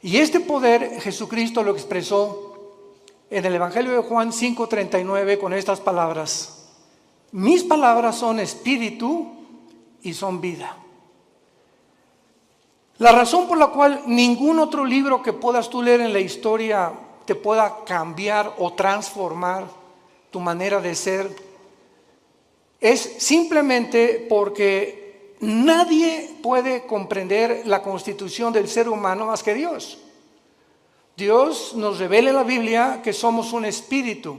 Y este poder Jesucristo lo expresó en el Evangelio de Juan 5:39 con estas palabras: mis palabras son espíritu y son vida. La razón por la cual ningún otro libro que puedas tú leer en la historia te pueda cambiar o transformar tu manera de ser es simplemente porque nadie puede comprender la constitución del ser humano más que Dios. Dios nos revela en la Biblia que somos un espíritu,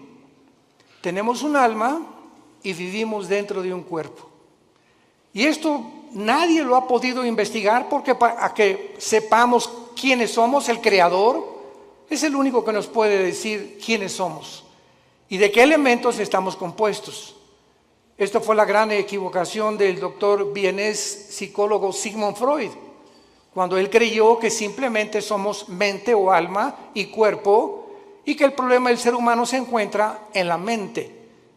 tenemos un alma y vivimos dentro de un cuerpo. Y esto nadie lo ha podido investigar, porque para que sepamos quiénes somos, el Creador es el único que nos puede decir quiénes somos y de qué elementos estamos compuestos. Esto fue la gran equivocación del doctor vienés psicólogo Sigmund Freud, cuando él creyó que simplemente somos mente o alma y cuerpo, y que el problema del ser humano se encuentra en la mente.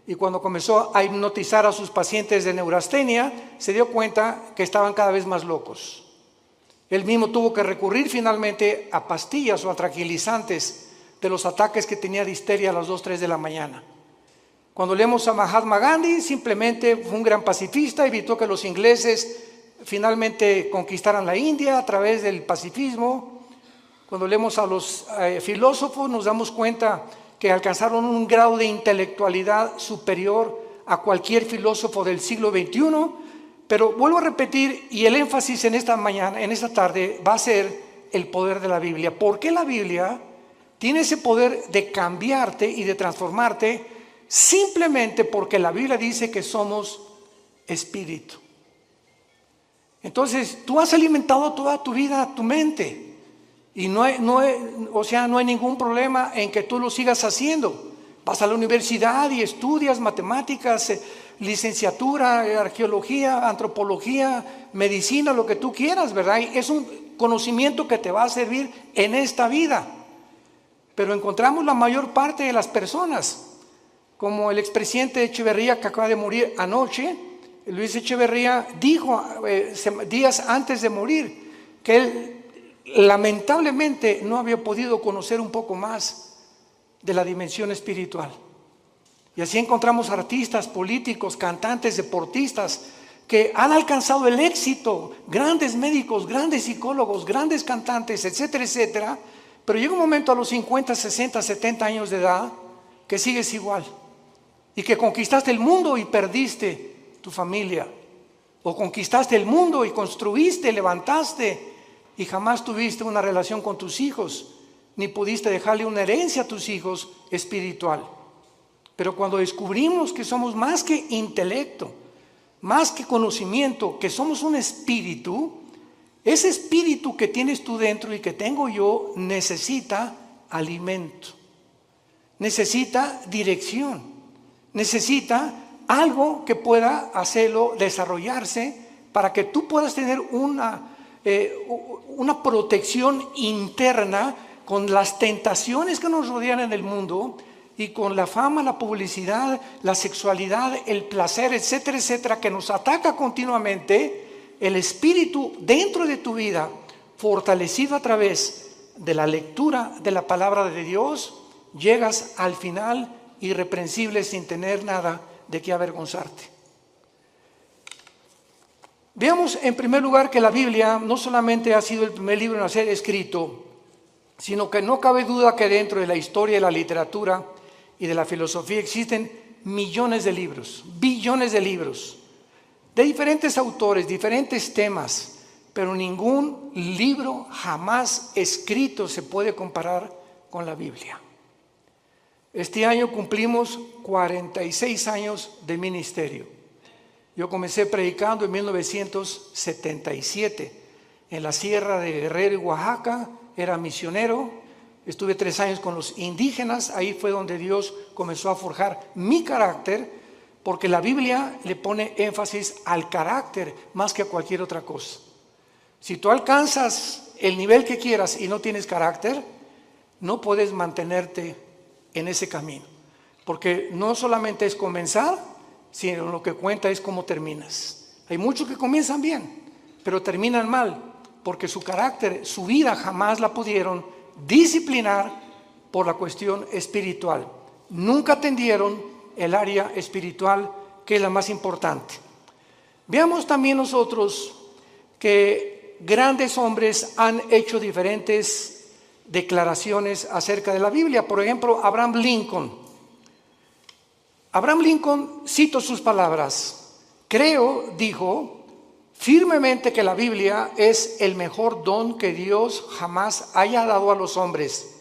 Y cuando comenzó a hipnotizar a sus pacientes de neurastenia, se dio cuenta que estaban cada vez más locos. Él mismo tuvo que recurrir finalmente a pastillas o a tranquilizantes de los ataques que tenía de histeria a las 2, 3 de la mañana. Cuando leemos a Mahatma Gandhi, simplemente fue un gran pacifista, evitó que los ingleses finalmente conquistaran la India a través del pacifismo. Cuando leemos a los filósofos, nos damos cuenta que alcanzaron un grado de intelectualidad superior a cualquier filósofo del siglo XXI. Pero vuelvo a repetir, y el énfasis en esta mañana, en esta tarde, va a ser el poder de la Biblia. ¿Por qué la Biblia tiene ese poder de cambiarte y de transformarte? Simplemente porque la Biblia dice que somos espíritu. Entonces, tú has alimentado toda tu vida tu mente. Y no hay ningún problema en que tú lo sigas haciendo. Vas a la universidad y estudias matemáticas, licenciatura, arqueología, antropología, medicina, lo que tú quieras, ¿verdad? Y es un conocimiento que te va a servir en esta vida. Pero encontramos la mayor parte de las personas, como el expresidente Echeverría, que acaba de morir anoche. Luis Echeverría dijo días antes de morir que él lamentablemente no había podido conocer un poco más de la dimensión espiritual. Y así encontramos artistas, políticos, cantantes, deportistas que han alcanzado el éxito, grandes médicos, grandes psicólogos, grandes cantantes, etcétera, etcétera. Pero llega un momento a los 50, 60, 70 años de edad que sigues igual, y que conquistaste el mundo y perdiste tu familia, o conquistaste el mundo y construiste, levantaste, y jamás tuviste una relación con tus hijos, ni pudiste dejarle una herencia a tus hijos espiritual. Pero cuando descubrimos que somos más que intelecto, más que conocimiento, que somos un espíritu, ese espíritu que tienes tú dentro y que tengo yo necesita alimento, necesita dirección, necesita algo que pueda hacerlo desarrollarse para que tú puedas tener una protección interna con las tentaciones que nos rodean en el mundo y con la fama, la publicidad, la sexualidad, el placer, etcétera, etcétera, que nos ataca continuamente. El espíritu dentro de tu vida, fortalecido a través de la lectura de la palabra de Dios, llegas al final irreprensible sin tener nada de qué avergonzarte. Veamos en primer lugar que la Biblia no solamente ha sido el primer libro en ser escrito, sino que no cabe duda que dentro de la historia de la literatura y de la filosofía existen millones de libros, billones de libros, de diferentes autores, diferentes temas, pero ningún libro jamás escrito se puede comparar con la Biblia. Este año cumplimos 46 años de ministerio. Yo comencé predicando en 1977 en la Sierra de Guerrero y Oaxaca. Era misionero, estuve 3 años con los indígenas. Ahí fue donde Dios comenzó a forjar mi carácter, porque la Biblia le pone énfasis al carácter más que a cualquier otra cosa. Si tú alcanzas el nivel que quieras y no tienes carácter, no puedes mantenerte en ese camino, porque no solamente es comenzar, sino lo que cuenta es cómo terminas. Hay muchos que comienzan bien, pero terminan mal, porque su carácter, su vida jamás la pudieron disciplinar por la cuestión espiritual. Nunca atendieron el área espiritual, que es la más importante. Veamos también nosotros que grandes hombres han hecho diferentes declaraciones acerca de la Biblia. Por ejemplo, Abraham Lincoln. Abraham Lincoln, cito sus palabras: creo, dijo, firmemente que la Biblia es el mejor don que Dios jamás haya dado a los hombres.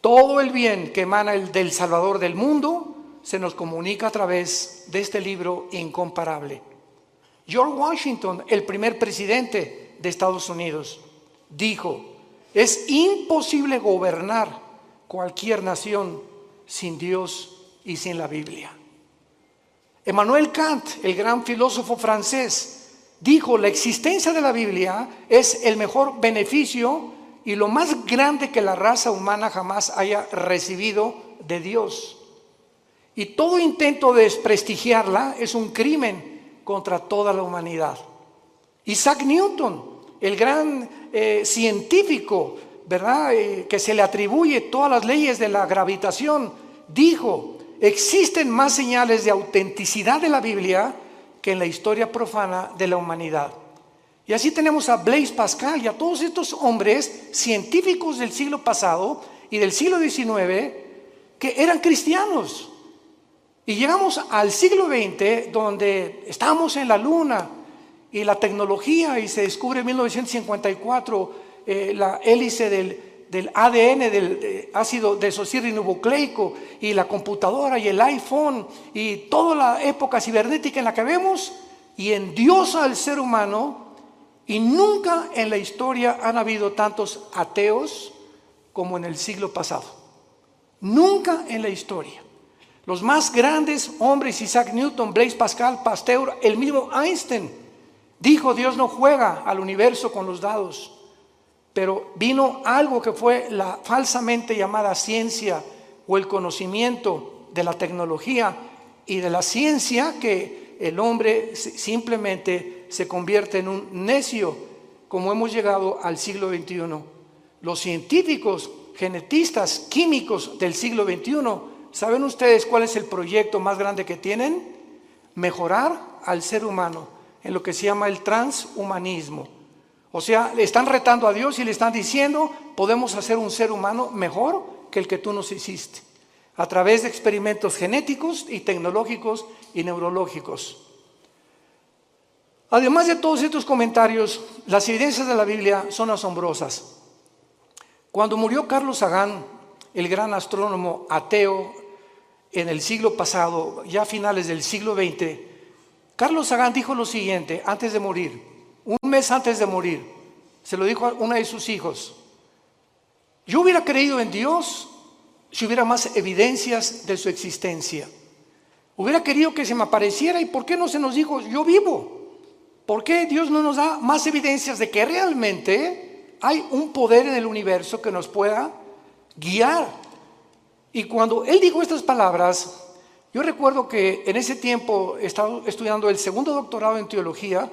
Todo el bien que emana del Salvador del mundo se nos comunica a través de este libro incomparable. George Washington, el primer presidente de Estados Unidos, dijo: es imposible gobernar cualquier nación sin Dios y sin la Biblia. Emmanuel Kant, el gran filósofo francés, dijo: la existencia de la Biblia es el mejor beneficio y lo más grande que la raza humana jamás haya recibido de Dios. Y todo intento de desprestigiarla es un crimen contra toda la humanidad. Isaac Newton, el gran científico, ¿verdad? Que se le atribuye todas las leyes de la gravitación, dijo: existen más señales de autenticidad de la Biblia que en la historia profana de la humanidad. Y así tenemos a Blaise Pascal y a todos estos hombres científicos del siglo pasado y del siglo XIX que eran cristianos. Y llegamos al siglo XX, donde estamos en la luna y la tecnología, y se descubre en 1954 la hélice del ADN, del ácido desoxirribonucleico, y la computadora y el iPhone y toda la época cibernética en la que vemos, y endiosa al ser humano. Y nunca en la historia han habido tantos ateos como en el siglo pasado. Nunca en la historia. Los más grandes hombres, Isaac Newton, Blaise Pascal, Pasteur, el mismo Einstein, dijo: Dios no juega al universo con los dados. Pero vino algo que fue la falsamente llamada ciencia, o el conocimiento de la tecnología y de la ciencia, que el hombre simplemente se convierte en un necio, como hemos llegado al siglo XXI. Los científicos, genetistas, químicos del siglo XXI, ¿saben ustedes cuál es el proyecto más grande que tienen? Mejorar al ser humano en lo que se llama el transhumanismo. O sea, le están retando a Dios y le están diciendo: podemos hacer un ser humano mejor que el que tú nos hiciste, a través de experimentos genéticos y tecnológicos y neurológicos. Además de todos estos comentarios, las evidencias de la Biblia son asombrosas. Cuando murió Carlos Sagan, el gran astrónomo ateo, en el siglo pasado, ya a finales del siglo XX, Carlos Sagan dijo lo siguiente antes de morir, un mes antes de morir. Se lo dijo a uno de sus hijos: yo hubiera creído en Dios si hubiera más evidencias de su existencia. Hubiera querido que se me apareciera. ¿Y por qué no se nos dijo: yo vivo? ¿Por qué Dios no nos da más evidencias de que realmente hay un poder en el universo que nos pueda guiar? Y cuando él dijo estas palabras, yo recuerdo que en ese tiempo estaba estudiando el segundo doctorado en teología,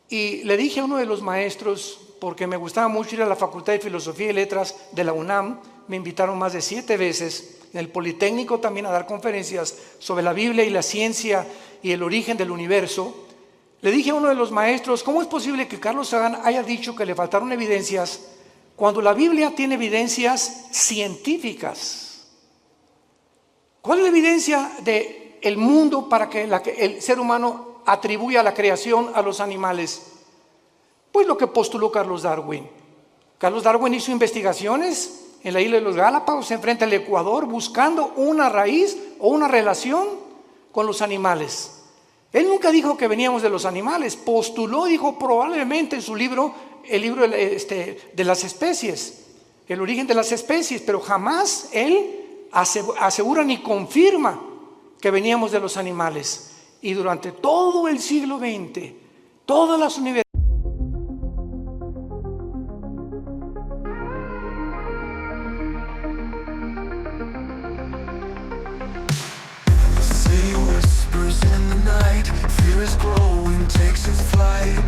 y le dije a uno de los maestros, porque me gustaba mucho ir a la Facultad de Filosofía y Letras de la UNAM, me invitaron más de 7 veces, en el Politécnico también, a dar conferencias sobre la Biblia y la ciencia y el origen del universo. Le dije a uno de los maestros: ¿cómo es posible que Carlos Sagan haya dicho que le faltaron evidencias cuando la Biblia tiene evidencias científicas? ¿Cuál es la evidencia del mundo para que el ser humano atribuya la creación a los animales? Pues lo que postuló Carlos Darwin. Carlos Darwin hizo investigaciones en la isla de los Galápagos, enfrente al Ecuador, buscando una raíz o una relación con los animales. Él nunca dijo que veníamos de los animales, postuló, dijo probablemente en su libro, el libro de las especies, el origen de las especies, pero jamás él asegura ni confirma que veníamos de los animales. Y durante todo el siglo XX, todas las universidades Fear is growing, takes its flight.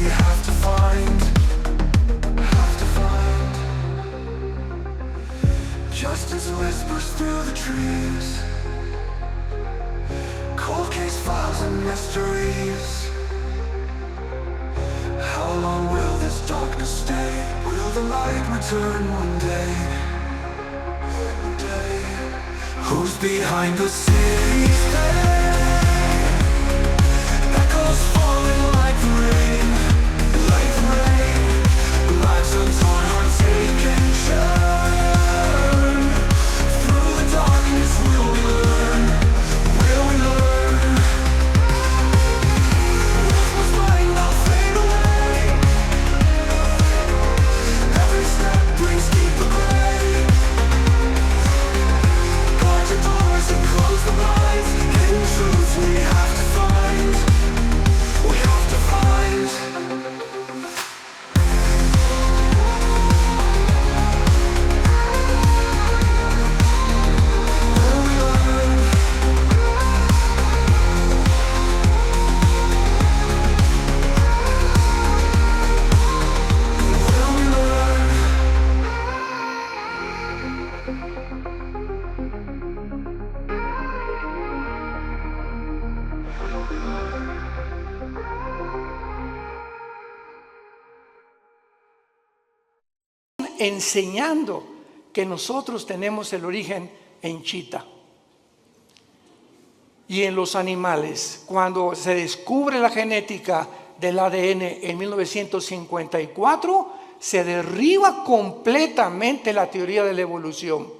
we have to find. Justice whispers through the trees, cold case files and mysteries. How long will this darkness stay? Will the light return one day? Who's behind the city's flame? Echoes falling like rain, like rain. Lives untorn, hearts ache and churn. Through the darkness will we learn? Will we learn? What was mine will fade away. Every step brings deeper gray. Guard your doors and close the blinds. Hidden truths we have to find. We have to find. Will we learn? Will we learn? Enseñando que nosotros tenemos el origen en chita y en los animales. Cuando se descubre la genética del ADN en 1954, se derriba completamente la teoría de la evolución,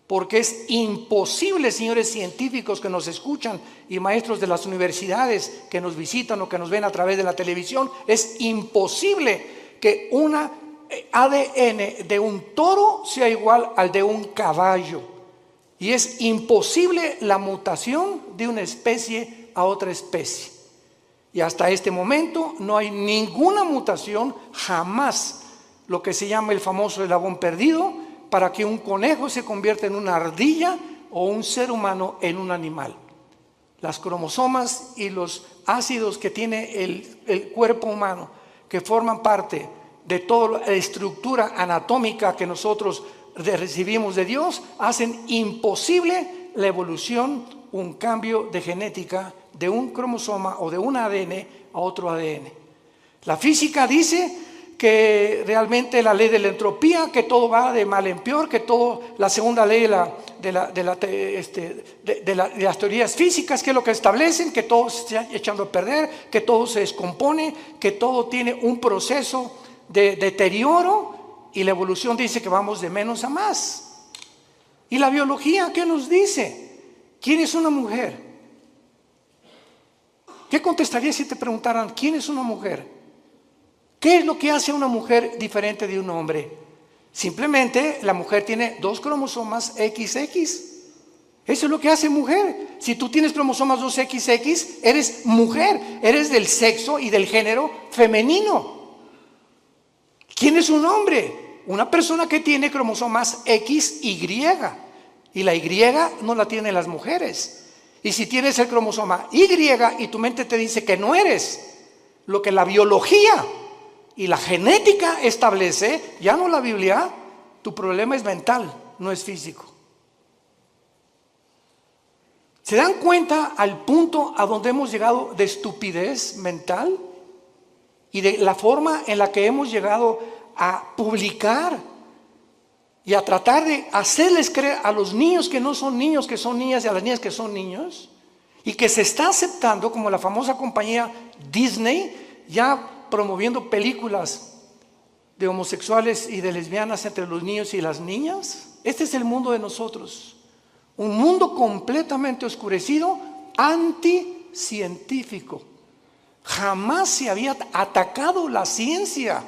porque es imposible, señores científicos que nos escuchan y maestros de las universidades que nos visitan o que nos ven a través de la televisión, es imposible que una ADN de un toro sea igual al de un caballo, y es imposible la mutación de una especie a otra especie, y hasta este momento no hay ninguna mutación, jamás, lo que se llama el famoso eslabón perdido, para que un conejo se convierta en una ardilla o un ser humano en un animal. Las cromosomas y los ácidos que tiene el cuerpo humano, que forman parte de toda la estructura anatómica que nosotros recibimos de Dios, hacen imposible la evolución, un cambio de genética de un cromosoma o de un ADN a otro ADN. La física dice que realmente la ley de la entropía, que todo va de mal en peor, que todo, la segunda ley de las teorías físicas, que es lo que establecen, que todo se está echando a perder, que todo se descompone, que todo tiene un proceso de deterioro, y la evolución dice que vamos de menos a más. ¿Y la biología qué nos dice? ¿Quién es una mujer? ¿Qué contestarías si te preguntaran quién es una mujer? ¿Qué es lo que hace a una mujer diferente de un hombre? Simplemente la mujer tiene 2 cromosomas XX. Eso es lo que hace mujer. Si tú tienes cromosomas 2XX, eres mujer, eres del sexo y del género femenino. ¿Quién es un hombre? Una persona que tiene cromosomas XY, y la Y no la tienen las mujeres. Y si tienes el cromosoma Y y tu mente te dice que no eres lo que la biología y la genética establece, ya no la Biblia, tu problema es mental, no es físico. ¿Se dan cuenta al punto a donde hemos llegado de estupidez mental? Y de la forma en la que hemos llegado a publicar y a tratar de hacerles creer a los niños que no son niños, que son niñas, y a las niñas que son niños, y que se está aceptando, como la famosa compañía Disney, ya promoviendo películas de homosexuales y de lesbianas entre los niños y las niñas. Este es el mundo de nosotros, un mundo completamente oscurecido, anticientífico. Jamás se había atacado la ciencia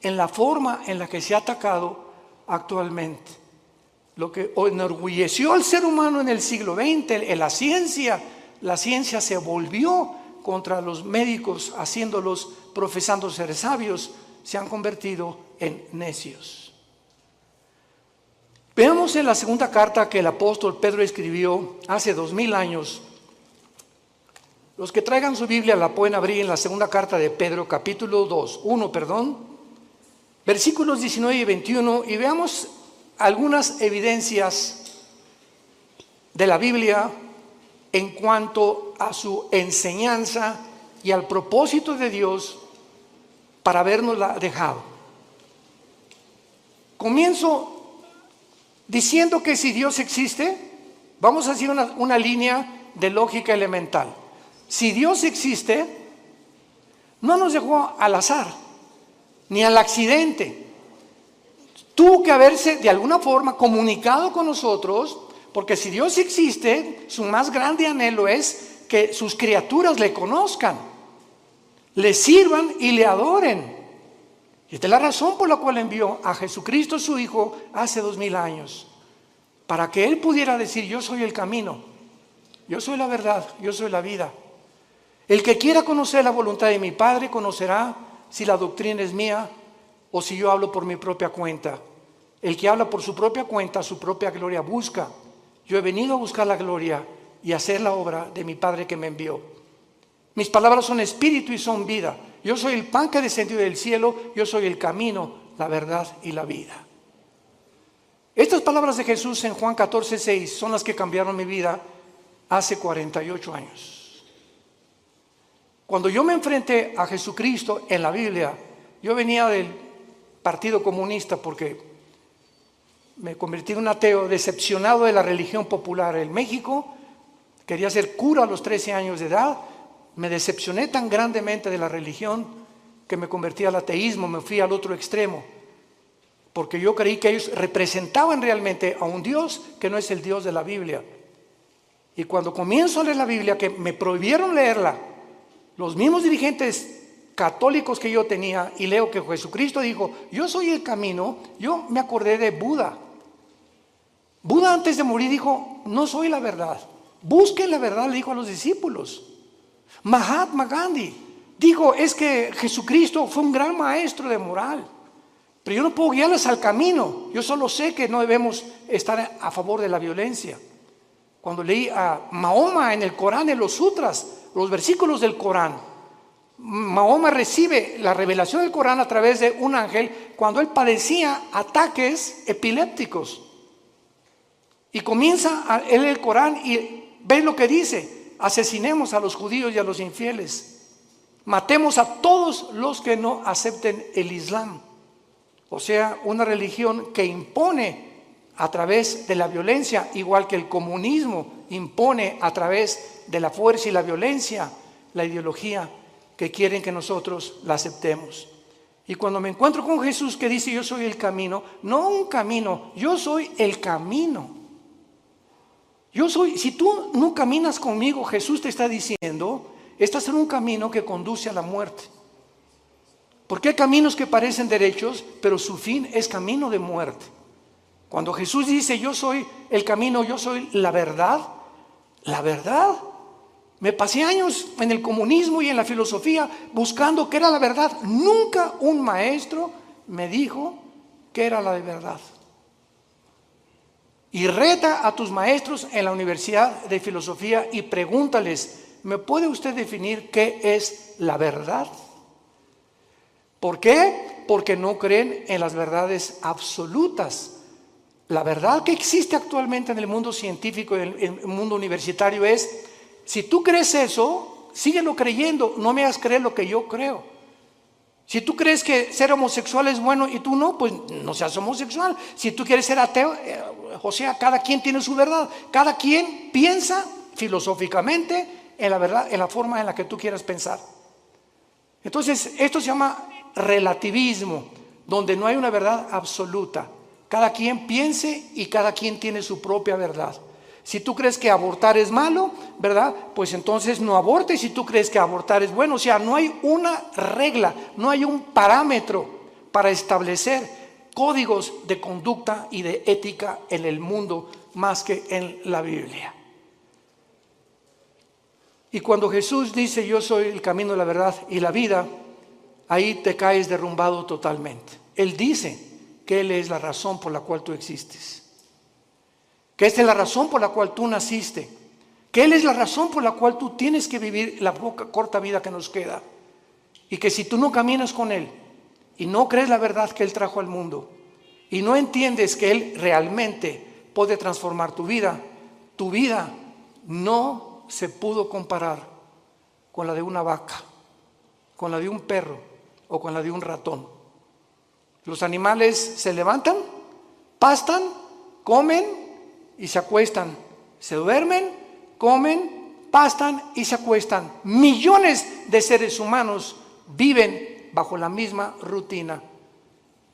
en la forma en la que se ha atacado actualmente. Lo que enorgulleció al ser humano en el siglo XX, en la ciencia se volvió contra los médicos, haciéndolos, profesando ser sabios, se han convertido en necios. Veamos en la segunda carta que el apóstol Pedro escribió hace 2000 años Los que traigan su Biblia la pueden abrir en la segunda carta de Pedro, capítulo 1, versículos 19 y 21, y veamos algunas evidencias de la Biblia en cuanto a su enseñanza y al propósito de Dios para habernosla dejado. Comienzo diciendo que si Dios existe, vamos a hacer una línea de lógica elemental. Si Dios existe, no nos dejó al azar, ni al accidente. Tuvo que haberse de alguna forma comunicado con nosotros, porque si Dios existe, su más grande anhelo es que sus criaturas le conozcan, le sirvan y le adoren. Y esta es la razón por la cual envió a Jesucristo su Hijo hace 2000 años, para que Él pudiera decir: yo soy el camino, yo soy la verdad, yo soy la vida. El que quiera conocer la voluntad de mi Padre conocerá si la doctrina es mía o si yo hablo por mi propia cuenta. El que habla por su propia cuenta, su propia gloria busca. Yo he venido a buscar la gloria y a hacer la obra de mi Padre que me envió. Mis palabras son espíritu y son vida. Yo soy el pan que descendió del cielo, yo soy el camino, la verdad y la vida. Estas palabras de Jesús en Juan 14:6 son las que cambiaron mi vida hace 48 años. Cuando yo me enfrenté a Jesucristo en la Biblia, yo venía del Partido Comunista porque me convertí en un ateo decepcionado de la religión popular en México. Quería ser cura a los 13 años de edad. Me decepcioné tan grandemente de la religión que me convertí al ateísmo, me fui al otro extremo, porque yo creí que ellos representaban realmente a un Dios que no es el Dios de la Biblia. Y cuando comienzo a leer la Biblia, que me prohibieron leerla los mismos dirigentes católicos que yo tenía, y leo que Jesucristo dijo: yo soy el camino, yo me acordé de Buda. Buda antes de morir dijo: no soy la verdad, busquen la verdad, le dijo a los discípulos. Mahatma Gandhi dijo: es que Jesucristo fue un gran maestro de moral, pero yo no puedo guiarles al camino, yo solo sé que no debemos estar a favor de la violencia. Cuando leí a Mahoma en el Corán, en los sutras, los versículos del Corán, Mahoma recibe la revelación del Corán a través de un ángel cuando él padecía ataques epilépticos. Y comienza a leer el Corán y ve lo que dice: asesinemos a los judíos y a los infieles, matemos a todos los que no acepten el Islam. O sea, una religión que impone a través de la violencia, igual que el comunismo impone a través de la fuerza y la violencia, la ideología que quieren que nosotros la aceptemos. Y cuando me encuentro con Jesús que dice: yo soy el camino, no un camino, yo soy el camino. Yo soy, si tú no caminas conmigo, Jesús te está diciendo, estás en un camino que conduce a la muerte. Porque hay caminos que parecen derechos, pero su fin es camino de muerte. Cuando Jesús dice: yo soy el camino, yo soy la verdad, me pasé años en el comunismo y en la filosofía buscando qué era la verdad. Nunca un maestro me dijo qué era la verdad. Y reta a tus maestros en la universidad de filosofía y pregúntales: ¿me puede usted definir qué es la verdad? ¿Por qué? Porque no creen en las verdades absolutas. La verdad que existe actualmente en el mundo científico y en el mundo universitario es: si tú crees eso, síguelo creyendo, no me hagas creer lo que yo creo. Si tú crees que ser homosexual es bueno y tú no, pues no seas homosexual. Si tú quieres ser ateo, o sea, cada quien tiene su verdad. Cada quien piensa filosóficamente en la verdad, en la forma en la que tú quieras pensar. Entonces, esto se llama relativismo, donde no hay una verdad absoluta. Cada quien piense y cada quien tiene su propia verdad. Si tú crees que abortar es malo, ¿verdad? Pues entonces no abortes. Si tú crees que abortar es bueno, o sea, no hay una regla, no hay un parámetro para establecer códigos de conducta y de ética en el mundo más que en la Biblia. Y cuando Jesús dice: yo soy el camino, la verdad y la vida, ahí te caes derrumbado totalmente. Él dice que Él es la razón por la cual tú existes, que esta es la razón por la cual tú naciste, Que Él es la razón por la cual tú tienes que vivir la corta vida que nos queda. Y que si tú no caminas con Él y no crees la verdad que Él trajo al mundo y no entiendes que Él realmente puede transformar tu vida no se pudo comparar con la de una vaca, con la de un perro o con la de un ratón. Los animales se levantan, pastan, comen y se acuestan. Se duermen, comen, pastan y se acuestan. Millones de seres humanos viven bajo la misma rutina.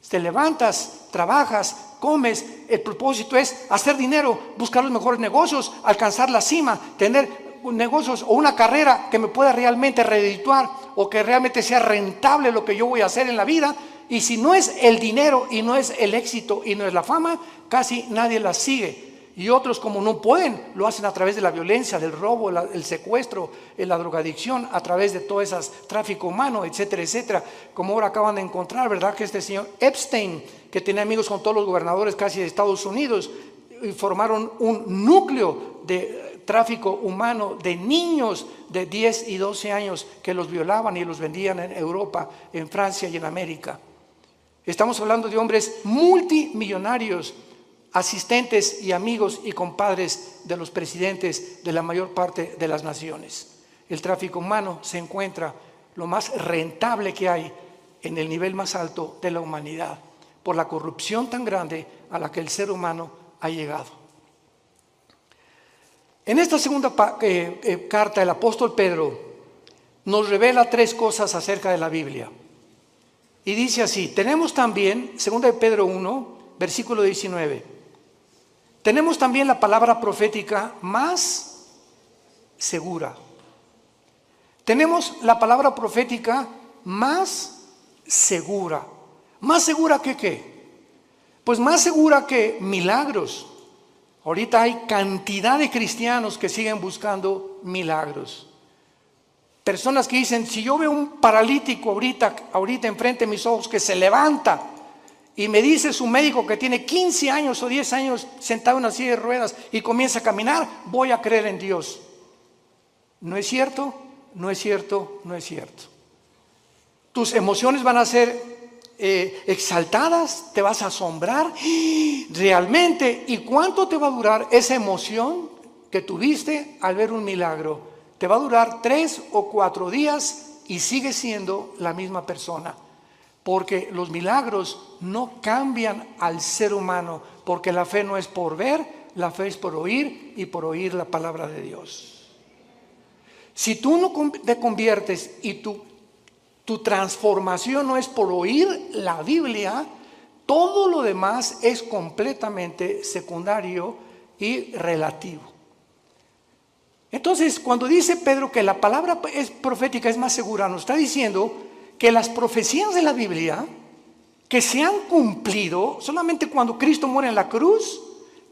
Te levantas, trabajas, comes, el propósito es hacer dinero, buscar los mejores negocios, alcanzar la cima, tener negocios o una carrera que me pueda realmente redituar o que realmente sea rentable lo que yo voy a hacer en la vida. Y si no es el dinero y no es el éxito y no es la fama, casi nadie la sigue. Y otros, como no pueden, lo hacen a través de la violencia, del robo, el secuestro, la drogadicción, a través de todo ese tráfico humano, etcétera, etcétera. Como ahora acaban de encontrar, ¿verdad? Que este señor Epstein, que tenía amigos con todos los gobernadores casi de Estados Unidos, y formaron un núcleo de tráfico humano de niños de 10 y 12 años que los violaban y los vendían en Europa, en Francia y en América. Estamos hablando de hombres multimillonarios, asistentes y amigos y compadres de los presidentes de la mayor parte de las naciones. El tráfico humano se encuentra lo más rentable que hay en el nivel más alto de la humanidad, por la corrupción tan grande a la que el ser humano ha llegado. En esta segunda carta, el apóstol Pedro nos revela 3 cosas acerca de la Biblia. Y dice así, tenemos también, 2 de Pedro 1, versículo 19, tenemos también la palabra profética más segura. Tenemos la palabra profética más segura. ¿Más segura que qué? Pues más segura que milagros. Ahorita hay cantidad de cristianos que siguen buscando milagros. Personas que dicen, si yo veo un paralítico ahorita enfrente de mis ojos que se levanta y me dice su médico que tiene 15 años o 10 años sentado en una silla de ruedas y comienza a caminar, voy a creer en Dios. ¿No es cierto? No es cierto, no es cierto. Tus emociones van a ser exaltadas, te vas a asombrar realmente. ¿Y cuánto te va a durar esa emoción que tuviste al ver un milagro? Te va a durar 3 o 4 días y sigues siendo la misma persona. Porque los milagros no cambian al ser humano, porque la fe no es por ver, la fe es por oír y por oír la palabra de Dios. Si tú no te conviertes y tu transformación no es por oír la Biblia, todo lo demás es completamente secundario y relativo. Entonces, cuando dice Pedro que la palabra profética es más segura, nos está diciendo que las profecías de la Biblia que se han cumplido, solamente cuando Cristo muere en la cruz,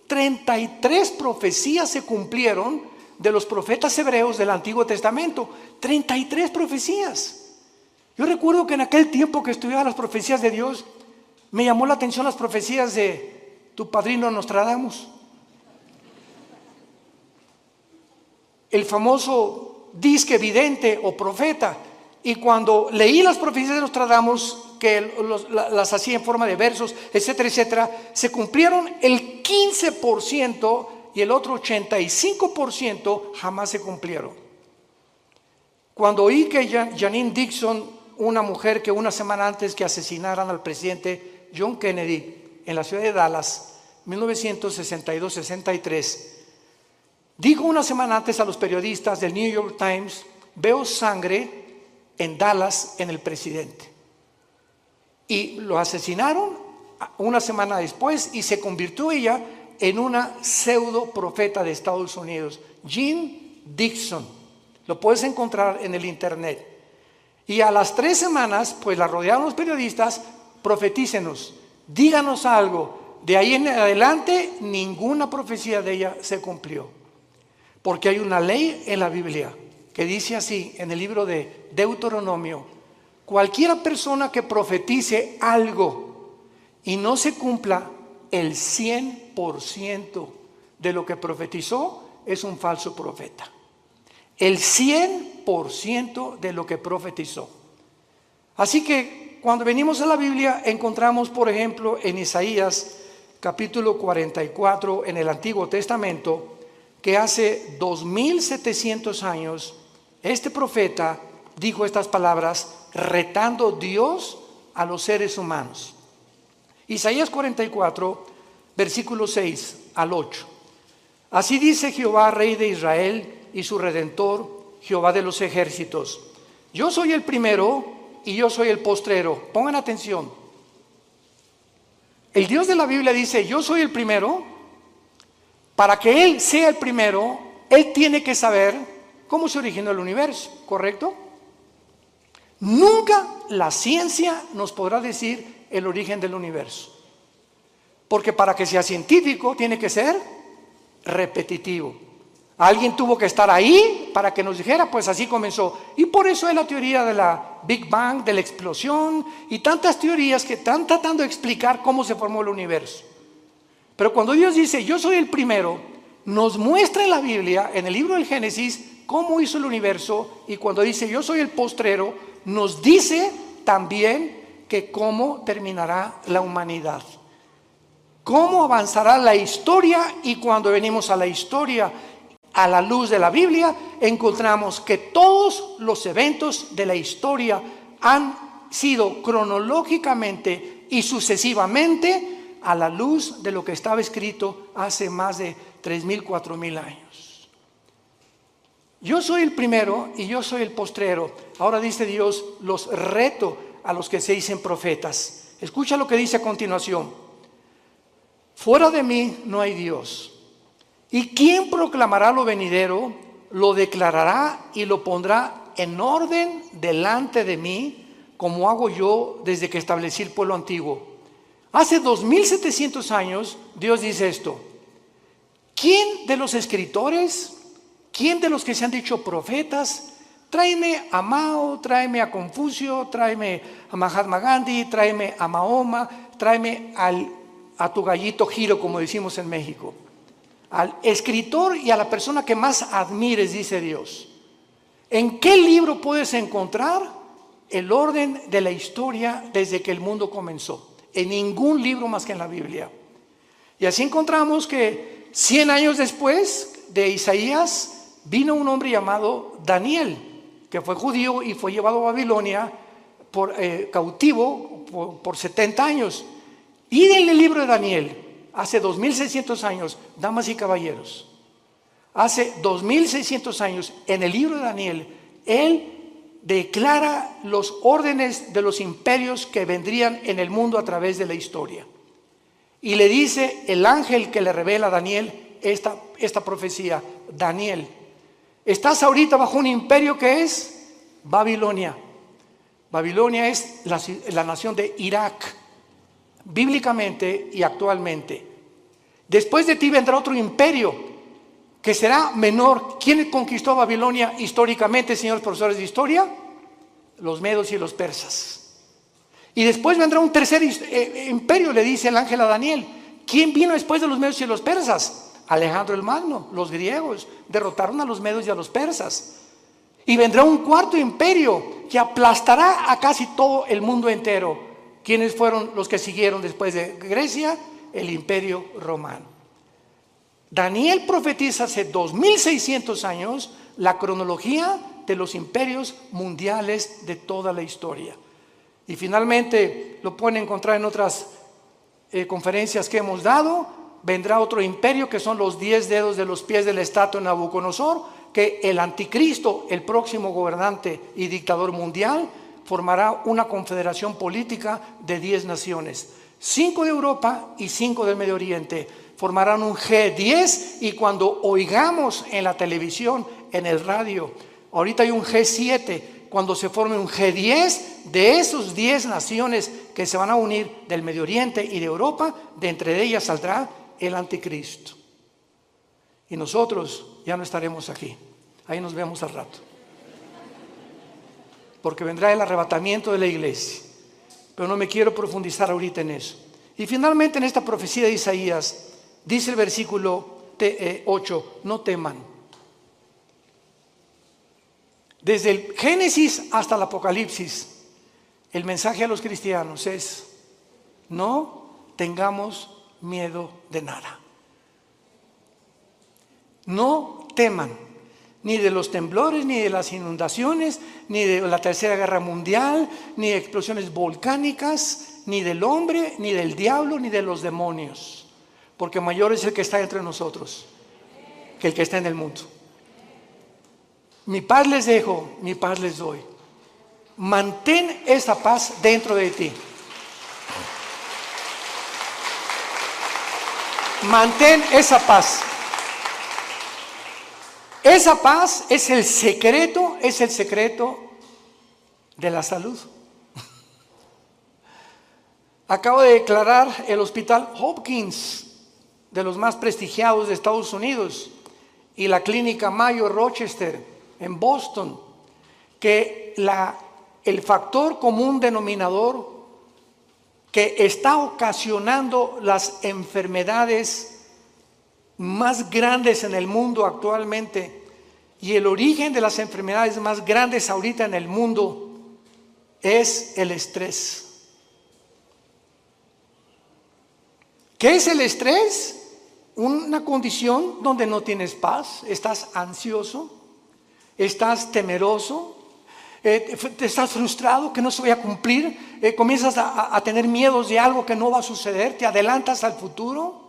33 profecías se cumplieron de los profetas hebreos del Antiguo Testamento. 33 profecías. Yo recuerdo que en aquel tiempo que estudiaba las profecías de Dios, me llamó la atención las profecías de tu padrino Nostradamus. El famoso disque vidente o profeta. Y cuando leí las profecías de Nostradamus, que las hacía en forma de versos, etcétera, etcétera, se cumplieron el 15% y el otro 85% jamás se cumplieron. Cuando oí que Janine Dixon, una mujer que una semana antes que asesinaran al presidente John Kennedy en la ciudad de Dallas, 1962-63, dijo una semana antes a los periodistas del New York Times, veo sangre en Dallas en el presidente. Y lo asesinaron una semana después y se convirtió ella en una pseudo profeta de Estados Unidos, Jean Dixon. Lo puedes encontrar en el internet. Y a las 3 semanas, pues la rodearon los periodistas, profetícenos, díganos algo. De ahí en adelante, ninguna profecía de ella se cumplió. Porque hay una ley en la Biblia que dice así, en el libro de Deuteronomio, cualquiera persona que profetice algo y no se cumpla el 100% de lo que profetizó, es un falso profeta. El 100% de lo que profetizó. Así que cuando venimos a la Biblia encontramos, por ejemplo, en Isaías capítulo 44 en el Antiguo Testamento, que hace 2700 años este profeta dijo estas palabras retando Dios a los seres humanos. Isaías 44, versículo 6 al 8. Así dice Jehová, Rey de Israel y su Redentor, Jehová de los ejércitos: yo soy el primero y yo soy el postrero. Pongan atención. El Dios de la Biblia dice: yo soy el primero. Para que Él sea el primero, Él tiene que saber cómo se originó el universo, ¿correcto? Nunca la ciencia nos podrá decir el origen del universo. Porque para que sea científico tiene que ser repetitivo. Alguien tuvo que estar ahí para que nos dijera, pues así comenzó. Y por eso es la teoría de la Big Bang, de la explosión y tantas teorías que están tratando de explicar cómo se formó el universo. Pero cuando Dios dice, yo soy el primero, nos muestra en la Biblia, en el libro del Génesis, cómo hizo el universo. Y cuando dice, yo soy el postrero, nos dice también que cómo terminará la humanidad. Cómo avanzará la historia. Y cuando venimos a la historia, a la luz de la Biblia, encontramos que todos los eventos de la historia han sido cronológicamente y sucesivamente a la luz de lo que estaba escrito hace más de 3,000, 4,000 años. Yo soy el primero y yo soy el postrero. Ahora dice Dios, los reto a los que se dicen profetas. Escucha lo que dice a continuación: fuera de mí no hay Dios. ¿Y quién proclamará lo venidero? Lo declarará y lo pondrá en orden delante de mí, como hago yo desde que establecí el pueblo antiguo. Hace 2700 años Dios dice esto: ¿quién de los escritores, quién de los que se han dicho profetas, tráeme a Mao, tráeme a Confucio, tráeme a Mahatma Gandhi, tráeme a Mahoma, tráeme a tu gallito Giro, como decimos en México, al escritor y a la persona que más admires, dice Dios? ¿En qué libro puedes encontrar el orden de la historia desde que el mundo comenzó? En ningún libro más que en la Biblia. Y así encontramos que 100 años después de Isaías vino un hombre llamado Daniel, que fue judío y fue llevado a Babilonia cautivo por 70 años. Y en el libro de Daniel, hace 2600 años, damas y caballeros, hace 2600 años, en el libro de Daniel, él declara los órdenes de los imperios que vendrían en el mundo a través de la historia. Y le dice el ángel que le revela a Daniel esta profecía: Daniel, estás ahorita bajo un imperio que es Babilonia. Babilonia es la nación de Irak, bíblicamente y actualmente. Después de ti vendrá otro imperio que será menor. ¿Quién conquistó Babilonia históricamente, señores profesores de historia? Los medos y los persas. Y después vendrá un tercer imperio, le dice el ángel a Daniel. ¿Quién vino después de los medos y los persas? Alejandro el Magno, los griegos derrotaron a los medos y a los persas. Y vendrá un cuarto imperio que aplastará a casi todo el mundo entero. ¿Quiénes fueron los que siguieron después de Grecia? El imperio romano. Daniel profetiza hace 2600 años la cronología de los imperios mundiales de toda la historia. Y finalmente lo pueden encontrar en otras conferencias que hemos dado. Vendrá otro imperio que son los 10 dedos de los pies de la estatua de Nabucodonosor, que el anticristo, el próximo gobernante y dictador mundial, formará una confederación política de 10 naciones, 5 de Europa y 5 del Medio Oriente. Formarán un G10 y cuando oigamos en la televisión, en el radio, ahorita hay un G7, cuando se forme un G10 de esos 10 naciones que se van a unir del Medio Oriente y de Europa, de entre ellas saldrá el anticristo. Y nosotros ya no estaremos aquí. Ahí nos vemos al rato. Porque vendrá el arrebatamiento de la iglesia. Pero no me quiero profundizar ahorita en eso. Y finalmente en esta profecía de Isaías, dice el versículo 8, no teman. Desde el Génesis hasta el Apocalipsis, el mensaje a los cristianos es: no tengamos miedo de nada. No teman, ni de los temblores, ni de las inundaciones, ni de la Tercera Guerra Mundial, ni de explosiones volcánicas, ni del hombre, ni del diablo, ni de los demonios. Porque mayor es el que está entre nosotros que el que está en el mundo. Mi paz les dejo, mi paz les doy. Mantén esa paz dentro de ti. Mantén esa paz. Esa paz es el secreto de la salud. Acabo de declarar el Hospital Hopkins, de los más prestigiados de Estados Unidos, y la Clínica Mayo Rochester en Boston, que el factor común denominador que está ocasionando las enfermedades más grandes en el mundo actualmente, y el origen de las enfermedades más grandes ahorita en el mundo, es el estrés. ¿Qué es el estrés? Una condición donde no tienes paz, estás ansioso, estás temeroso, te estás frustrado que no se vaya a cumplir, comienzas a tener miedos de algo que no va a suceder, te adelantas al futuro.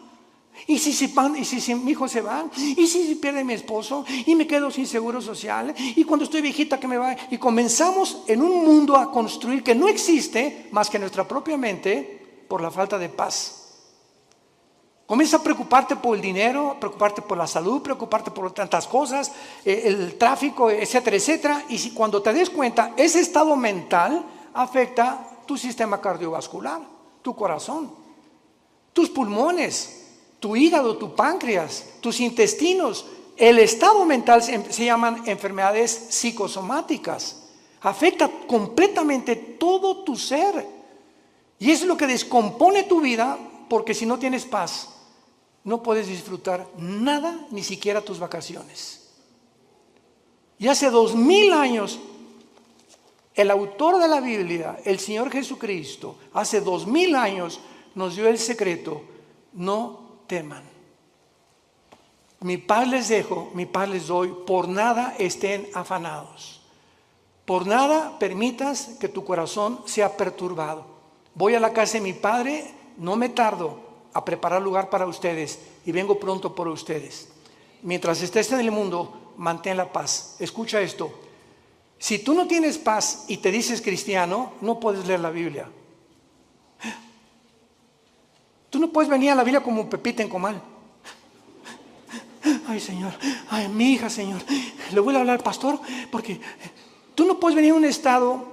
¿Y si mi hijo se va? ¿Y si pierde mi esposo? ¿Y me quedo sin seguro social? ¿Y cuando estoy viejita que me va? Y comenzamos en un mundo a construir que no existe más que nuestra propia mente por la falta de paz. Comienza a preocuparte por el dinero, preocuparte por la salud, preocuparte por tantas cosas, el tráfico, etcétera, etcétera. Y cuando te des cuenta, ese estado mental afecta tu sistema cardiovascular, tu corazón, tus pulmones, tu hígado, tu páncreas, tus intestinos. El estado mental se llaman enfermedades psicosomáticas. Afecta completamente todo tu ser. Y es lo que descompone tu vida, porque si no tienes paz, no puedes disfrutar nada, ni siquiera tus vacaciones. Y hace 2000 años, el autor de la Biblia, el Señor Jesucristo, hace 2000 años nos dio el secreto: no teman. Mi paz les dejo, mi paz les doy, por nada estén afanados. Por nada permitas que tu corazón sea perturbado. Voy a la casa de mi Padre, no me tardo a preparar lugar para ustedes y vengo pronto por ustedes. Mientras estés en el mundo, mantén la paz. Escucha esto: si tú no tienes paz y te dices cristiano, no puedes leer la Biblia. Tú no puedes venir a la Biblia como Pepita en comal. Ay, Señor, ay, mi hija, Señor, le voy a hablar al pastor, porque tú no puedes venir en un estado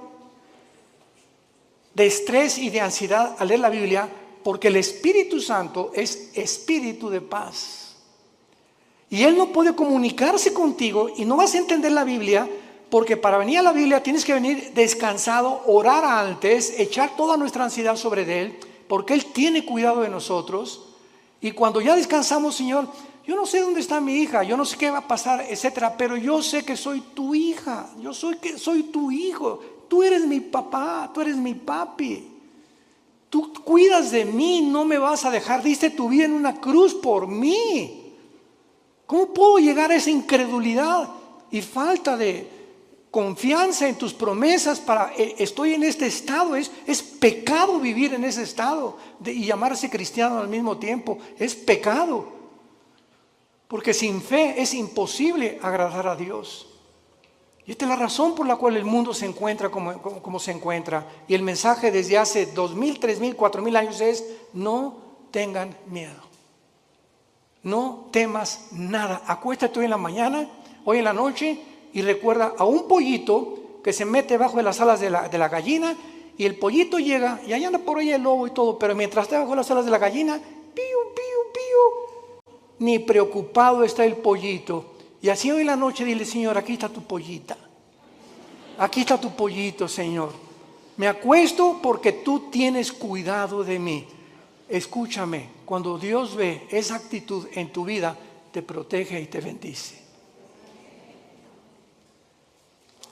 de estrés y de ansiedad a leer la Biblia, porque el Espíritu Santo es espíritu de paz. Y Él no puede comunicarse contigo y no vas a entender la Biblia, porque para venir a la Biblia tienes que venir descansado, orar antes, echar toda nuestra ansiedad sobre Él, porque Él tiene cuidado de nosotros. Y cuando ya descansamos: Señor, yo no sé dónde está mi hija, yo no sé qué va a pasar, etcétera, pero yo sé que soy tu hija, soy tu hijo, tú eres mi papá, tú eres mi papi. Tú cuidas de mí, no me vas a dejar, diste tu vida en una cruz por mí. ¿Cómo puedo llegar a esa incredulidad y falta de confianza en tus promesas estoy en este estado? Es pecado vivir en ese estado y llamarse cristiano al mismo tiempo. Es pecado, porque sin fe es imposible agradar a Dios. Y esta es la razón por la cual el mundo se encuentra como se encuentra. Y el mensaje desde hace 2000, 3000, 4000 años es: no tengan miedo. No temas nada. Acuéstate hoy en la mañana, hoy en la noche, y recuerda a un pollito que se mete bajo de las alas de la gallina, y el pollito llega y ahí anda por ahí el lobo y todo, pero mientras está bajo las alas de la gallina, pío, pío, pío, ni preocupado está el pollito. Y así hoy en la noche dile: Señor, aquí está tu pollita. Aquí está tu pollito, Señor. Me acuesto porque tú tienes cuidado de mí. Escúchame, cuando Dios ve esa actitud en tu vida, te protege y te bendice.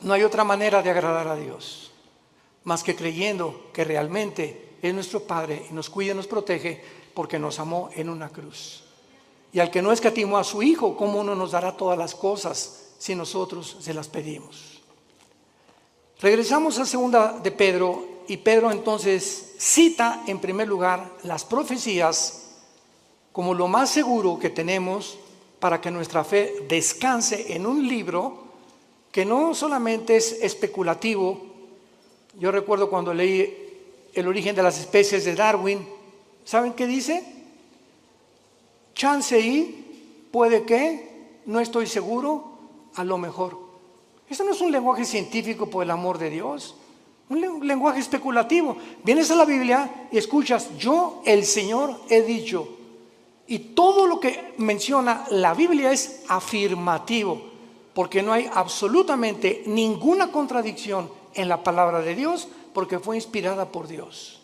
No hay otra manera de agradar a Dios más que creyendo que realmente es nuestro Padre y nos cuida y nos protege porque nos amó en una cruz. Y al que no escatimó a su Hijo, ¿cómo no nos dará todas las cosas si nosotros se las pedimos? Regresamos a segunda de Pedro, y Pedro entonces cita en primer lugar las profecías como lo más seguro que tenemos para que nuestra fe descanse en un libro que no solamente es especulativo. Yo recuerdo cuando leí El origen de las especies de Darwin, ¿saben qué dice? Chance y, puede que, no estoy seguro, a lo mejor. Eso no es un lenguaje científico, por el amor de Dios, un lenguaje especulativo. Vienes a la Biblia y escuchas, yo, el Señor, he dicho. Y todo lo que menciona la Biblia es afirmativo, porque no hay absolutamente ninguna contradicción en la palabra de Dios, porque fue inspirada por Dios.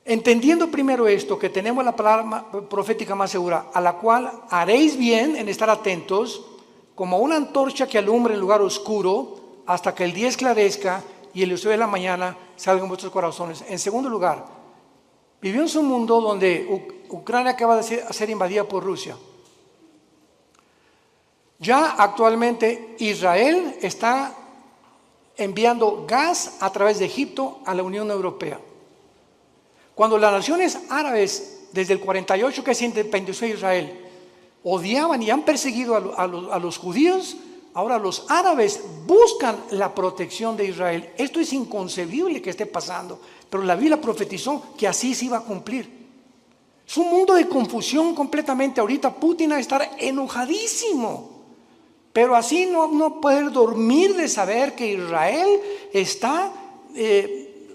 Entendiendo primero esto, que tenemos la palabra profética más segura, a la cual haréis bien en estar atentos, como una antorcha que alumbra en lugar oscuro, hasta que el día esclarezca y el lucero de la mañana salga en vuestros corazones. En segundo lugar, vivimos en un mundo donde Ucrania acaba de ser invadida por Rusia. Ya actualmente Israel está enviando gas a través de Egipto a la Unión Europea. Cuando las naciones árabes, desde el 48 que se independizó Israel, odiaban y han perseguido a los judíos, ahora los árabes buscan la protección de Israel. Esto es inconcebible que esté pasando, pero la Biblia profetizó que así se iba a cumplir. Es un mundo de confusión completamente. Ahorita Putin va a estar enojadísimo, pero así no poder dormir de saber que Israel está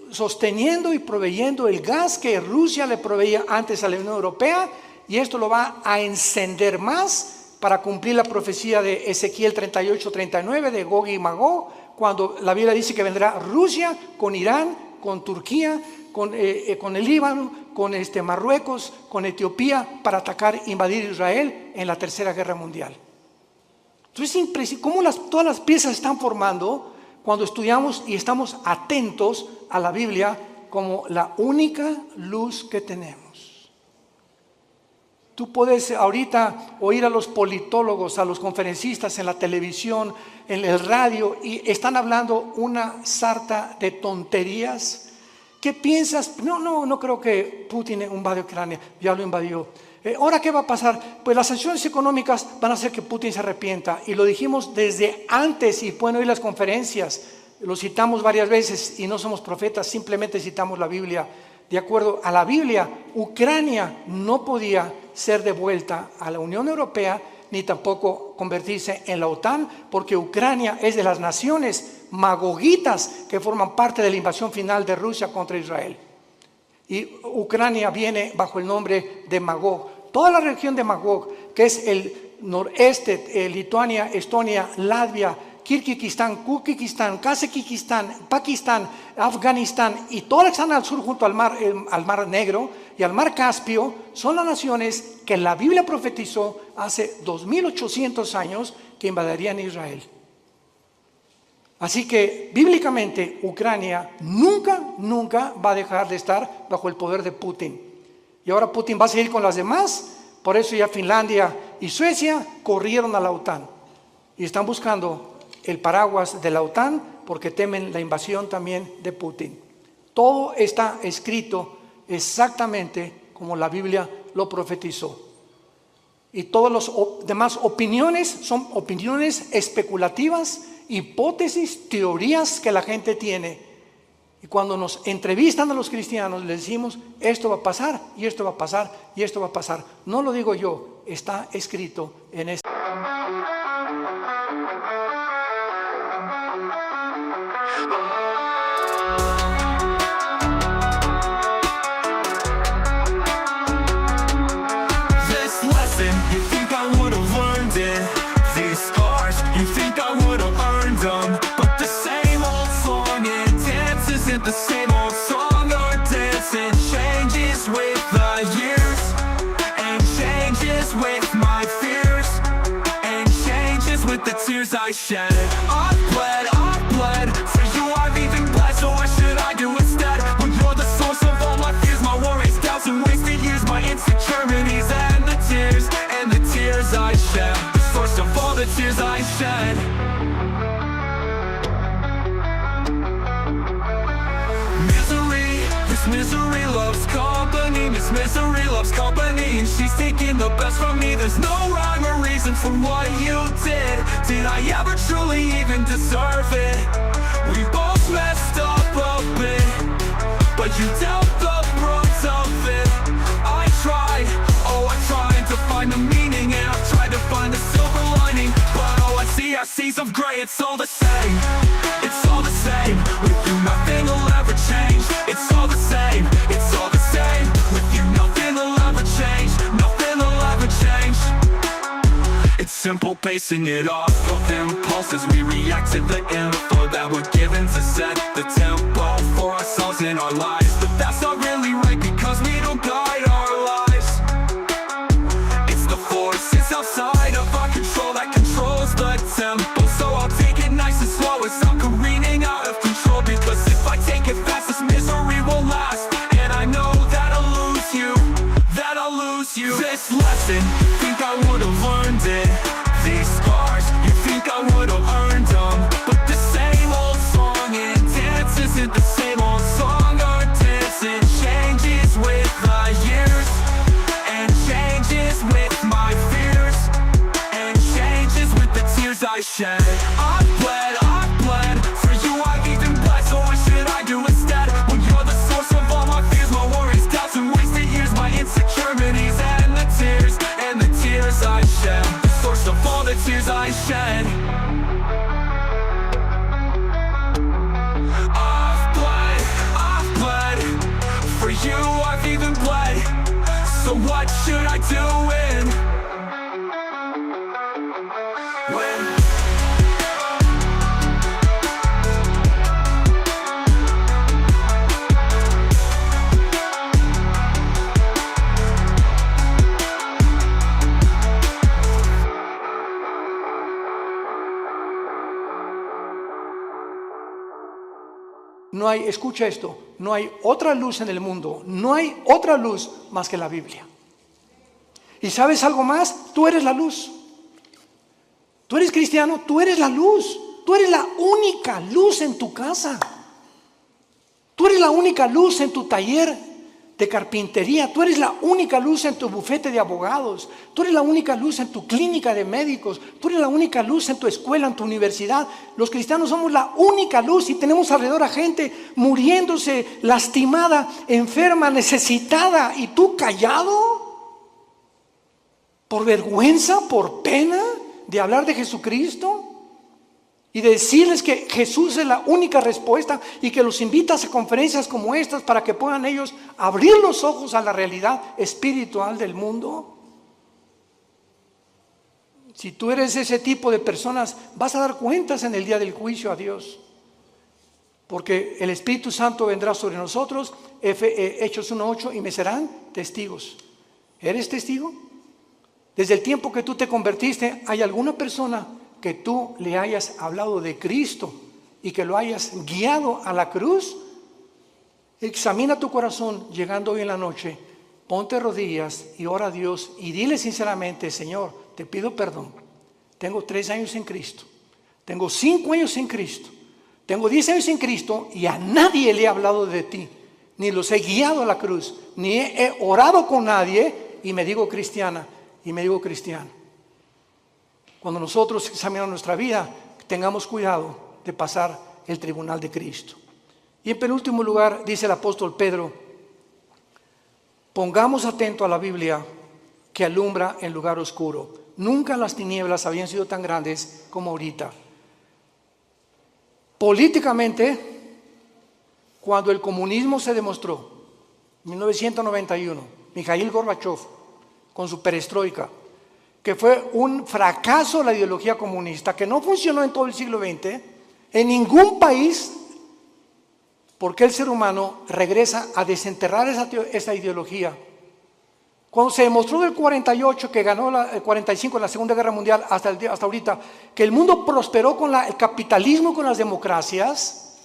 sosteniendo y proveyendo el gas que Rusia le proveía antes a la Unión Europea, y esto lo va a encender más para cumplir la profecía de Ezequiel 38-39 de Gog y Magog, cuando la Biblia dice que vendrá Rusia con Irán, con Turquía, con el Líbano, con Marruecos, con Etiopía, para atacar, invadir Israel en la Tercera Guerra Mundial. Entonces es impresionante cómo todas las piezas están formando cuando estudiamos y estamos atentos a la Biblia como la única luz que tenemos. Tú puedes ahorita oír a los politólogos, a los conferencistas en la televisión, en el radio, y están hablando una sarta de tonterías. ¿Qué piensas? No creo que Putin invadió Ucrania, ya lo invadió. ¿Ahora qué va a pasar? Pues las sanciones económicas van a hacer que Putin se arrepienta, y lo dijimos desde antes, y pueden oír las conferencias, lo citamos varias veces y no somos profetas, simplemente citamos la Biblia. De acuerdo a la Biblia, Ucrania no podía ser devuelta a la Unión Europea ni tampoco convertirse en la OTAN, porque Ucrania es de las naciones magogitas que forman parte de la invasión final de Rusia contra Israel. Y Ucrania viene bajo el nombre de Magog. Toda la región de Magog, que es el noreste, Lituania, Estonia, Latvia, Kirguistán, Kuzbekistán, Kazajistán, Pakistán, Afganistán y todas las que están al sur junto al mar Negro y al mar Caspio, son las naciones que la Biblia profetizó hace 2800 años que invadirían Israel. Así que bíblicamente Ucrania nunca va a dejar de estar bajo el poder de Putin. Y ahora Putin va a seguir con las demás, por eso ya Finlandia y Suecia corrieron a la OTAN y están buscando el paraguas de la OTAN porque temen la invasión también de Putin. Todo está escrito exactamente como la Biblia lo profetizó. Y todas las demás opiniones son opiniones especulativas, hipótesis, teorías que la gente tiene. Y cuando nos entrevistan a los cristianos, les decimos, esto va a pasar, y esto va a pasar, y esto va a pasar. No lo digo yo, está escrito en este. The same old song or dance, and changes with the years, and changes with tears I shed. I've bled for you, I've even bled. So what should I do instead? When you're the source of all my fears, my worries, doubts, and wasted years, my insecurities and the tears I shed. The source of all the tears I shed. Misery loves company, Miss Misery loves company, and she's taking the best from me. There's no rhyme or reason for what you did. Did I ever truly even deserve it? We both messed up a bit, but you dealt the brunt of it. I tried to find the meaning, and I've tried to find the silver lining, but all I seas of gray. It's all the same, it's all the same. With you nothing will ever change. It's all the same, it's all the same. With you nothing will ever change. Nothing will ever change. It's simple, pacing it off of impulses. We react to the info that we're given to set the tempo for ourselves in our lives. But that's not really right, because we don't guide our lives. It's the forces outside of our control that controls the tempo. So I'll take it nice and slow as I'm careening out of control, because if I take it fast, this misery will last. And I know that I'll lose you, that I'll lose you. This lesson, think I would've learned it. These scars, you think I would've earned them. But the same old song and dance isn't the same old song or dance. It changes with the years, and changes with my fears, and changes with the tears I shed. I've bled for you, I've even bled. So what should I do instead? When you're the source of all my fears, my worries, doubts, and wasted years, my insecurities and the tears I shed. The source of all the tears I shed. I've bled for you, I've even bled. So what should I do when no hay, escucha esto, no hay otra luz en el mundo, no hay otra luz más que la Biblia. ¿Y sabes algo más? Tú eres la luz. Tú eres cristiano, tú eres la luz. Tú eres la única luz en tu casa. Tú eres la única luz en tu taller de carpintería. Tú eres la única luz en tu bufete de abogados. Tú eres la única luz en tu clínica de médicos. Tú eres la única luz en tu escuela, en tu universidad. Los cristianos somos la única luz, y tenemos alrededor a gente muriéndose, lastimada, enferma, necesitada. ¿Y tú callado? ¿Por vergüenza, por pena de hablar de Jesucristo? Y de decirles que Jesús es la única respuesta, y que los invitas a conferencias como estas para que puedan ellos abrir los ojos a la realidad espiritual del mundo. Si tú eres ese tipo de personas, vas a dar cuentas en el día del juicio a Dios, porque el Espíritu Santo vendrá sobre nosotros, Hechos 1:8, y me serán testigos. ¿Eres testigo? Desde el tiempo que tú te convertiste, ¿hay alguna persona que tú le hayas hablado de Cristo y que lo hayas guiado a la cruz? Examina tu corazón llegando hoy en la noche, ponte rodillas y ora a Dios y dile sinceramente: Señor, te pido perdón. Tengo 3 años en Cristo, tengo 5 años en Cristo, tengo 10 años en Cristo, y a nadie le he hablado de ti, ni los he guiado a la cruz, ni he orado con nadie, y me digo cristiana y me digo cristiano. Cuando nosotros examinamos nuestra vida, tengamos cuidado de pasar el tribunal de Cristo. Y en penúltimo lugar, dice el apóstol Pedro: pongamos atento a la Biblia, que alumbra en lugar oscuro. Nunca las tinieblas habían sido tan grandes como ahorita. Políticamente, cuando el comunismo se demostró, en 1991, Mikhail Gorbachev, con su perestroika, que fue un fracaso la ideología comunista, que no funcionó en todo el siglo XX, en ningún país, porque el ser humano regresa a desenterrar esa ideología Cuando se demostró del 48 que ganó el 45 en la Segunda Guerra Mundial hasta ahorita, que el mundo prosperó con el capitalismo, con las democracias,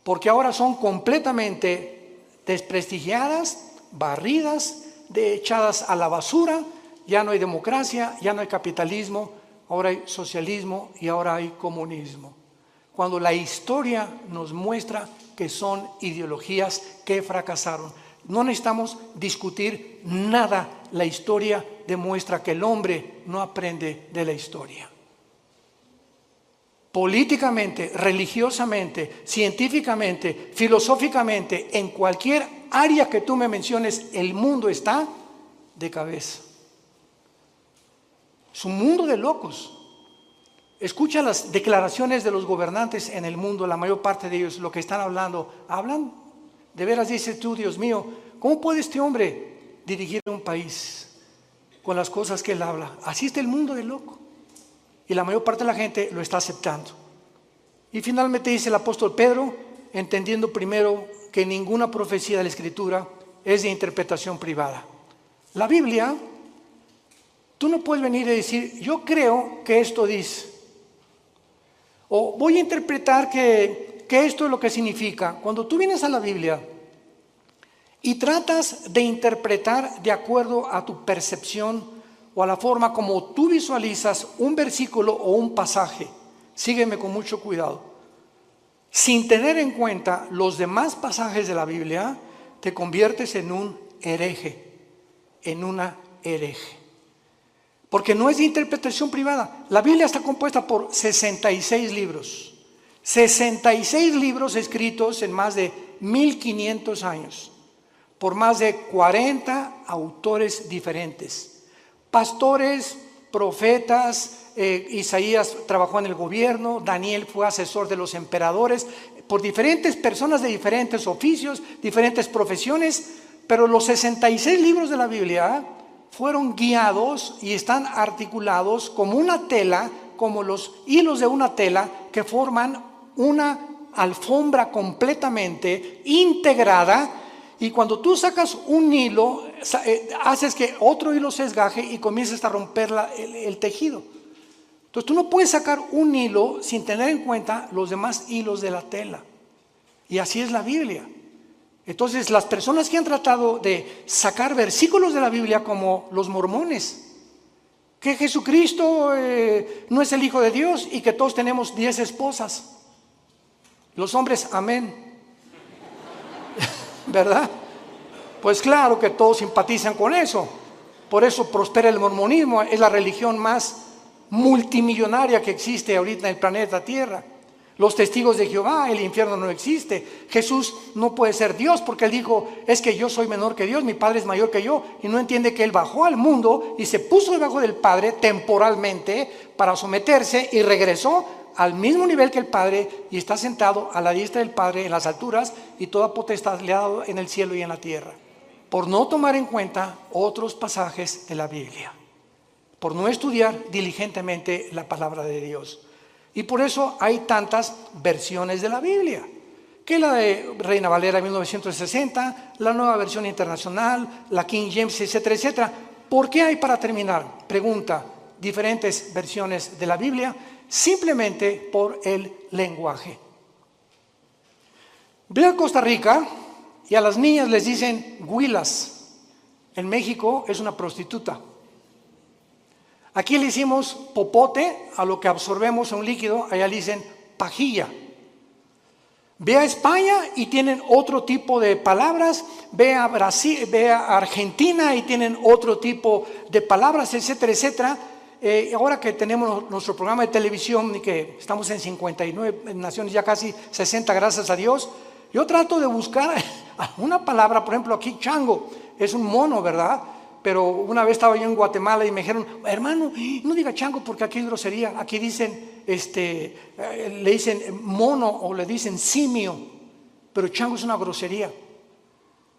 porque ahora son completamente desprestigiadas, barridas, echadas a la basura. Ya no hay democracia, ya no hay capitalismo, ahora hay socialismo y ahora hay comunismo. Cuando la historia nos muestra que son ideologías que fracasaron. No necesitamos discutir nada. La historia demuestra que el hombre no aprende de la historia. Políticamente, religiosamente, científicamente, filosóficamente, en cualquier área que tú me menciones, el mundo está de cabeza. Es un mundo de locos. Escucha las declaraciones de los gobernantes en el mundo, la mayor parte de ellos, lo que están hablando, hablan. De veras dices tú, Dios mío, ¿cómo puede este hombre dirigir un país con las cosas que él habla? Así está el mundo de loco. Y la mayor parte de la gente lo está aceptando. Y finalmente dice el apóstol Pedro, entendiendo primero que ninguna profecía de la Escritura es de interpretación privada. La Biblia, tú no puedes venir y decir, yo creo que esto dice. O voy a interpretar que esto es lo que significa. Cuando tú vienes a la Biblia y tratas de interpretar de acuerdo a tu percepción o a la forma como tú visualizas un versículo o un pasaje, sígueme con mucho cuidado, sin tener en cuenta los demás pasajes de la Biblia, te conviertes en un hereje, en una hereje. Porque no es de interpretación privada. La Biblia está compuesta por 66 libros. 66 libros escritos en más de 1500 años. Por más de 40 autores diferentes. Pastores, profetas, Isaías trabajó en el gobierno, Daniel fue asesor de los emperadores, por diferentes personas de diferentes oficios, diferentes profesiones. Pero los 66 libros de la Biblia fueron guiados y están articulados como una tela, como los hilos de una tela que forman una alfombra completamente integrada. Y cuando tú sacas un hilo, haces que otro hilo se desgaje y comienzas a romper el tejido. Entonces tú no puedes sacar un hilo sin tener en cuenta los demás hilos de la tela. Y así es la Biblia. Entonces las personas que han tratado de sacar versículos de la Biblia, como los mormones, que Jesucristo no es el Hijo de Dios y que todos tenemos 10 esposas. Los hombres, amén. ¿Verdad? Pues claro que todos simpatizan con eso. Por eso prospera el mormonismo, es la religión más multimillonaria que existe ahorita en el planeta Tierra. Los testigos de Jehová, el infierno no existe. Jesús no puede ser Dios porque Él dijo, es que yo soy menor que Dios, mi Padre es mayor que yo. Y no entiende que Él bajó al mundo y se puso debajo del Padre temporalmente para someterse y regresó al mismo nivel que el Padre y está sentado a la diestra del Padre en las alturas y toda potestad le ha dado en el cielo y en la tierra. Por no tomar en cuenta otros pasajes de la Biblia. Por no estudiar diligentemente la palabra de Dios. Y por eso hay tantas versiones de la Biblia. Que la de Reina Valera 1960, la Nueva Versión Internacional, la King James, etcétera, etcétera. ¿Por qué hay, para terminar, pregunta, diferentes versiones de la Biblia? Simplemente por el lenguaje. Ve a Costa Rica y a las niñas les dicen huilas. En México es una prostituta. Aquí le hicimos popote a lo que absorbemos en un líquido, allá le dicen pajilla. Ve a España y tienen otro tipo de palabras, ve a Brasil, ve a Argentina y tienen otro tipo de palabras, etcétera, etcétera. Ahora que tenemos nuestro programa de televisión y que estamos en 59 naciones, ya casi 60, gracias a Dios, yo trato de buscar una palabra, por ejemplo aquí chango, es un mono, ¿verdad? Pero una vez estaba yo en Guatemala y me dijeron, hermano, no diga chango porque aquí es grosería. Aquí dicen, le dicen mono o le dicen simio, pero chango es una grosería.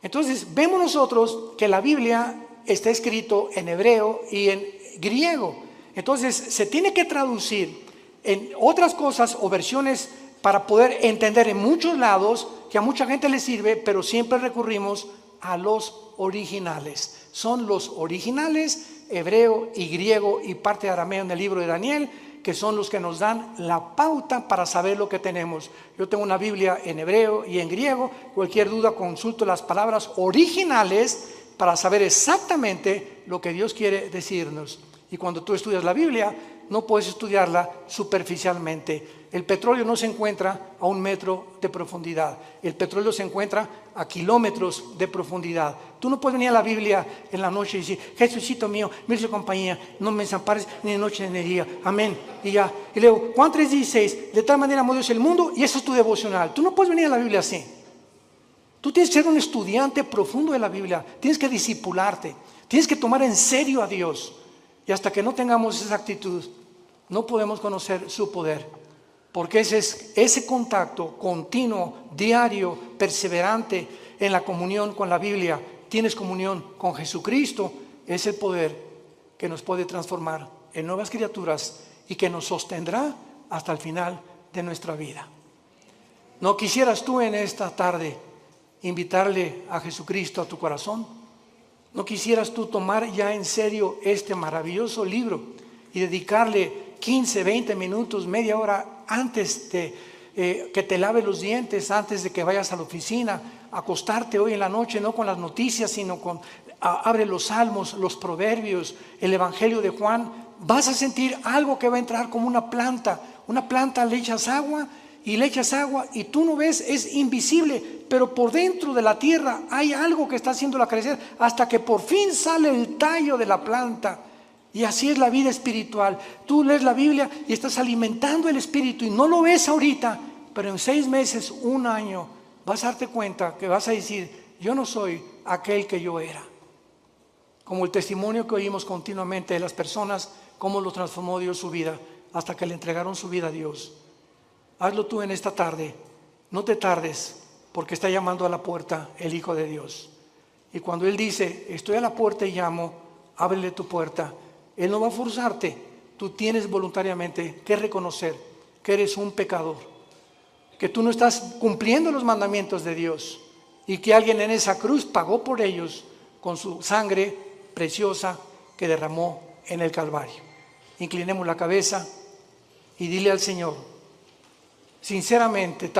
Entonces vemos nosotros que la Biblia está escrito en hebreo y en griego. Entonces se tiene que traducir en otras cosas o versiones para poder entender en muchos lados que a mucha gente le sirve, pero siempre recurrimos a los originales. Son los originales, hebreo y griego y parte de arameo en el libro de Daniel, que son los que nos dan la pauta para saber lo que tenemos. Yo tengo una Biblia en hebreo y en griego. Cualquier duda consulto las palabras originales para saber exactamente lo que Dios quiere decirnos. Y cuando tú estudias la Biblia, no puedes estudiarla superficialmente. El petróleo no se encuentra a 1 metro de profundidad. El petróleo se encuentra a kilómetros de profundidad. Tú no puedes venir a la Biblia en la noche y decir: Jesucito mío, mire compañía, no me desampares ni de noche ni de día. Amén. Y ya. Y luego, Juan 3:16, de tal manera amó Dios el mundo, y eso es tu devocional. Tú no puedes venir a la Biblia así. Tú tienes que ser un estudiante profundo de la Biblia. Tienes que discipularte. Tienes que tomar en serio a Dios. Y hasta que no tengamos esa actitud, no podemos conocer su poder. Porque ese contacto continuo, diario, perseverante en la comunión con la Biblia, tienes comunión con Jesucristo, es el poder que nos puede transformar en nuevas criaturas y que nos sostendrá hasta el final de nuestra vida. ¿No quisieras tú en esta tarde invitarle a Jesucristo a tu corazón? ¿No quisieras tú tomar ya en serio este maravilloso libro y dedicarle 15, 20 minutos, media hora antes de que te laves los dientes, antes de que vayas a la oficina, acostarte hoy en la noche, no con las noticias, sino abre los salmos, los proverbios, el evangelio de Juan? Vas a sentir algo que va a entrar como una planta. Una planta le echas agua y tú no ves, es invisible, pero por dentro de la tierra hay algo que está haciéndola crecer hasta que por fin sale el tallo de la planta. Y así es la vida espiritual. Tú lees la Biblia y estás alimentando el espíritu y no lo ves ahorita, pero en 6 meses, 1 año, vas a darte cuenta que vas a decir: yo no soy aquel que yo era. Como el testimonio que oímos continuamente de las personas, cómo lo transformó Dios su vida hasta que le entregaron su vida a Dios. Hazlo tú en esta tarde. No te tardes, porque está llamando a la puerta el Hijo de Dios. Y cuando Él dice: estoy a la puerta y llamo, ábrele tu puerta. Él no va a forzarte. Tú tienes voluntariamente que reconocer que eres un pecador, que tú no estás cumpliendo los mandamientos de Dios y que alguien en esa cruz pagó por ellos con su sangre preciosa que derramó en el Calvario. Inclinemos la cabeza y dile al Señor sinceramente, tal